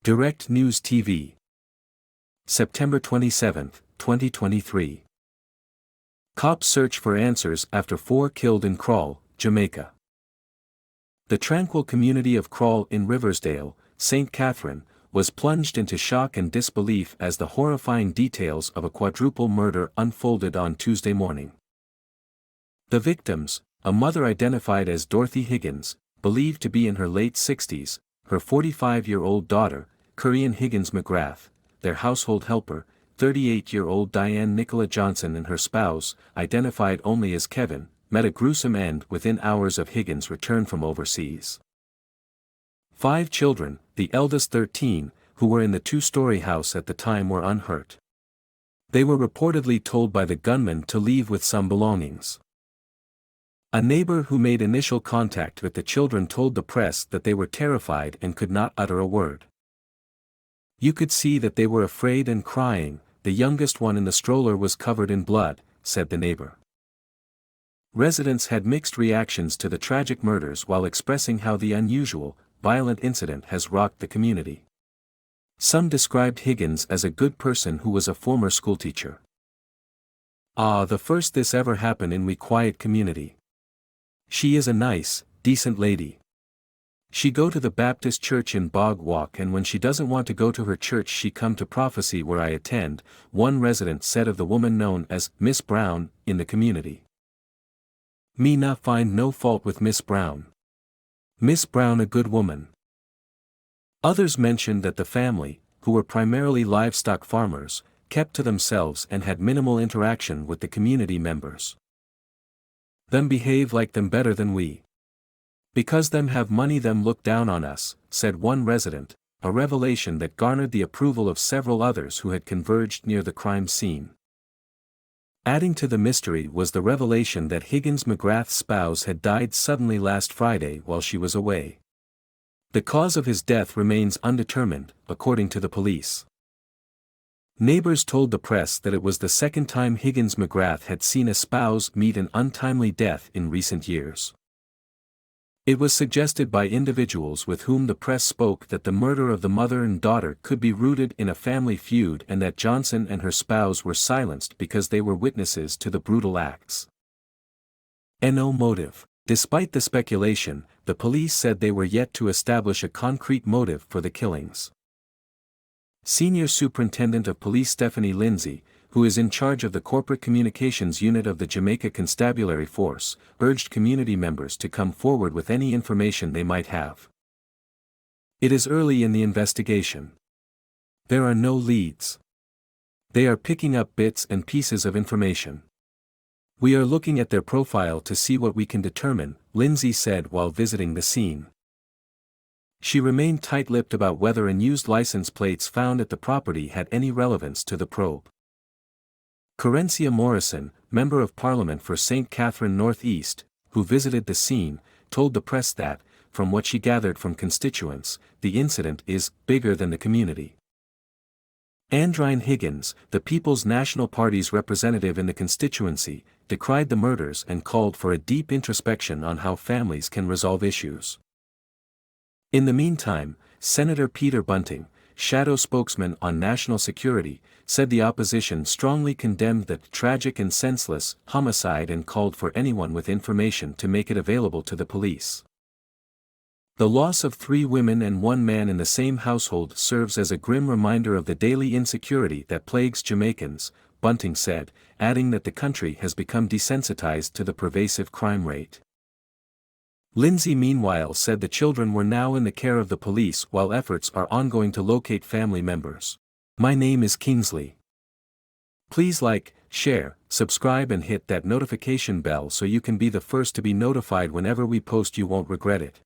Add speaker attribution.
Speaker 1: Direct News TV. September 27, 2023. Cops search for answers after 4 killed in Crawle, Jamaica. The tranquil community of Crawle in Riversdale, St. Catherine, was plunged into shock and disbelief as the horrifying details of a quadruple murder unfolded on Tuesday morning. The victims, a mother identified as Dorothy Higgins, believed to be in her late 60s, her 45-year-old daughter, Korean Higgins McGrath, their household helper, 38-year-old Diane Nicola Johnson, and her spouse, identified only as Kevin, met a gruesome end within hours of Higgins' return from overseas. 5 children, the eldest 13, who were in the 2-story house at the time, were unhurt. They were reportedly told by the gunman to leave with some belongings. A neighbor who made initial contact with the children told the press that they were terrified and could not utter a word. "You could see that they were afraid and crying. The youngest one in the stroller was covered in blood," said the neighbor. Residents had mixed reactions to the tragic murders while expressing how the unusual, violent incident has rocked the community. Some described Higgins as a good person who was a former schoolteacher. The first this ever happened in we quiet community. She is a nice, decent lady. She go to the Baptist church in Bog Walk, and when she doesn't want to go to her church she come to Prophecy where I attend, one resident said of the woman known as Miss Brown in the community. "Me not find no fault with Miss Brown. Miss Brown a good woman." Others mentioned that the family, who were primarily livestock farmers, kept to themselves and had minimal interaction with the community members. "Them behave like them better than we. Because them have money them look down on us," said one resident, a revelation that garnered the approval of several others who had converged near the crime scene. Adding to the mystery was the revelation that Higgins McGrath's spouse had died suddenly last Friday while she was away. The cause of his death remains undetermined, according to the police. Neighbors told the press that it was the second time Higgins McGrath had seen a spouse meet an untimely death in recent years. It was suggested by individuals with whom the press spoke that the murder of the mother and daughter could be rooted in a family feud and that Johnson and her spouse were silenced because they were witnesses to the brutal acts. No motive. Despite the speculation, the police said they were yet to establish a concrete motive for the killings. Senior Superintendent of Police Stephanie Lindsay, who is in charge of the Corporate Communications Unit of the Jamaica Constabulary Force, urged community members to come forward with any information they might have. "It is early in the investigation. There are no leads. They are picking up bits and pieces of information. We are looking at their profile to see what we can determine," Lindsay said while visiting the scene. She remained tight-lipped about whether unused license plates found at the property had any relevance to the probe. Corencia Morrison, Member of Parliament for St. Catherine North East, who visited the scene, told the press that, from what she gathered from constituents, the incident is bigger than the community. Andrine Higgins, the People's National Party's representative in the constituency, decried the murders and called for a deep introspection on how families can resolve issues. In the meantime, Senator Peter Bunting, shadow spokesman on national security, said the opposition strongly condemned the tragic and senseless homicide and called for anyone with information to make it available to the police. "The loss of 3 women and 1 man in the same household serves as a grim reminder of the daily insecurity that plagues Jamaicans," Bunting said, adding that the country has become desensitized to the pervasive crime rate. Lindsay meanwhile said the children were now in the care of the police while efforts are ongoing to locate family members. "My name is Kingsley. Please like, share, subscribe and hit that notification bell so you can be the first to be notified whenever we post. You won't regret it."